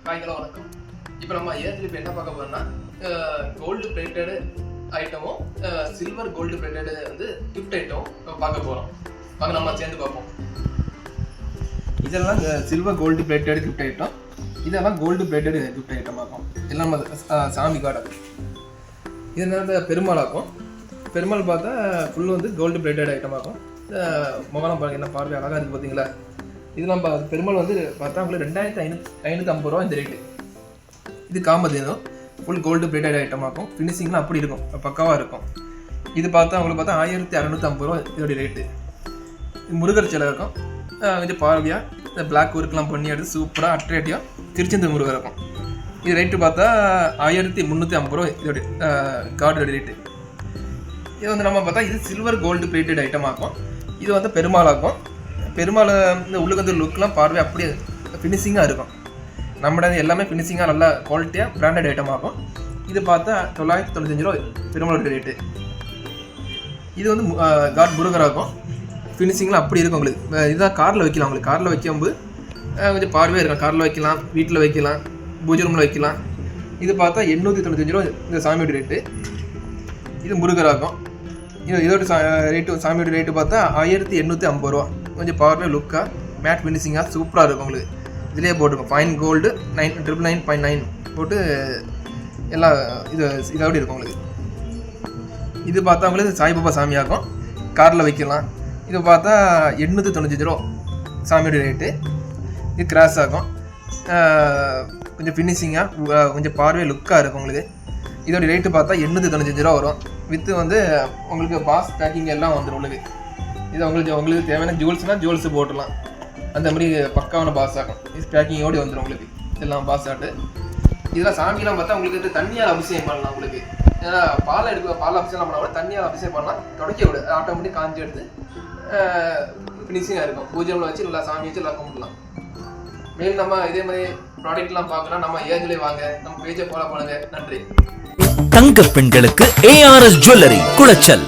ஹாய்களோ வணக்கம். இப்போ நம்ம ஏஜ்ல இப்போ என்ன பார்க்க போறோம்னா கோல்டு பிளேட்டட் ஐட்டமும் சில்வர் கோல்டு பிளேட்டட் வந்து கிஃப்ட் ஐட்டம் பார்க்க போறோம். வாங்க நம்ம சேர்ந்து பார்ப்போம். இதெல்லாம் silver gold plated gift item, இதெல்லாம் கோல்டு பிளேட்டட் கிஃப்ட் ஐட்டம் ஆகும். எல்லாம் நம்ம சாமி கார்டு. இது என்ன பெருமாள் ஆகும். பெருமாள் பார்த்தா ஃபுல்லு வந்து கோல்டு பிளேட்டட் ஐட்டம் ஆகும். முகலாம் பாருங்க, என்ன பார்வை அழகாக இருக்குது பார்த்தீங்களா. இது நம்ம பெருமாள் வந்து பார்த்தா உங்களுக்கு 2550 ரூபா இந்த ரேட்டு. இது Kamadhenu full gold plated item ஆகும். ஃபினிஷிங்லாம் அப்படி இருக்கும், பக்காவாக இருக்கும். இது பார்த்தா உங்களுக்கு பார்த்தா 1650 ரூபா இதோடைய ரேட்டு. முருகர் சிலை இருக்கும், கொஞ்சம் பார்வையாக இந்த பிளாக் ஒர்க்லாம் பண்ணி எடுத்து சூப்பராக அட்ராக்டிவாக திருச்செந்தூர் முருகர் இருக்கும். இது ரேட்டு பார்த்தா 1350 ரூபா இதோடைய கார்டோட ரேட்டு. இது வந்து நம்ம பார்த்தா இது சில்வர் கோல்டு பிளேட்டட் ஐட்டம் ஆகும். இது வந்து பெருமாள் ஆகும். பெருமாள் இந்த உள்ளுக்கு வந்து லுக்லாம் பார்வை அப்படியே ஃபினிஷிங்காக இருக்கும். நம்மளோட எல்லாமே ஃபினிஷிங்காக நல்லா குவாலிட்டியாக பிராண்டட் ஐட்டம் ஆகும். இது பார்த்தா 995 ரூபா பெருமாளோட ரேட்டு. இது வந்து காட் முருகர் ஆகும். ஃபினிஷிங்லாம் அப்படி இருக்கும் உங்களுக்கு. இதுதான் காரில் வைக்கலாம். உங்களுக்கு காரில் வைக்கும்போது கொஞ்சம் பார்வையாக இருக்கும். காரில் வைக்கலாம், வீட்டில் வைக்கலாம், பூஜை ரூமில் வைக்கலாம். இது பார்த்தா 895 ரூபா இந்த சாமியோட ரேட்டு. இது முருகர் ஆகும். இதோட ரேட்டு சாமியோட ரேட்டு பார்த்தா 1850 ரூபா. கொஞ்சம் பார்வை லுக்காக மேட் ஃபினிஷிங்காக சூப்பராக இருக்கும் உங்களுக்கு. இதிலே போட்டுருக்கோம் ஃபைன் கோல்டு 999.9 போட்டு எல்லாம் இதோடு இருக்கும் உங்களுக்கு. இது பார்த்தா உங்களுக்கு சாய்பாபா சாமி ஆகும். காரில் வைக்கலாம். இது பார்த்தா 895 ரூபா சாமியோட ரேட்டு. இது கிராஸ் ஆகும். கொஞ்சம் ஃபினிஷிங்காக கொஞ்சம் பார்வை லுக்காக இருக்கும் உங்களுக்கு. இதோட ரேட்டு பார்த்தா 895 ரூபா வரும். வித்து வந்து உங்களுக்கு பாஸ் பேக்கிங் எல்லாம் வந்துடும் உங்களுக்கு. இது உங்களுக்கு தேவையான ஜுவல்ஸ்னால் ஜுவல்ஸு போட்டுடலாம். அந்த மாதிரி பக்காவான பாஸ் ஆகும். இது பேக்கிங்கோடு வந்துடும் உங்களுக்கு. இதெல்லாம் பாஸ் ஆட்டு. இதெல்லாம் சாமியெல்லாம் பார்த்தா உங்களுக்கு தண்ணியால் அபிஷேகம் பண்ணலாம் உங்களுக்கு. ஏன்னா பால் அபிஷேகம் பண்ணால் கூட தண்ணியால் அபிஷேகம் பண்ணலாம். தொடக்க விட ஆட்டோமேட்டிக் காஞ்சி எடுத்து ஃபினிஷிங்காக இருக்கும். பூஜையில் வச்சு நல்லா சாமி வச்சு நல்லா கும்பிடலாம். மேலும் நம்ம இதே மாதிரி ப்ராடக்ட்லாம் பார்க்கலாம். நம்ம ஏஜ்லேயே வாங்க, நம்ம பேஜை ஃபாலோ பண்ணுங்க. நன்றி. தங்க பெண்களுக்கு ARS ஜுவல்லரி குளச்சல்.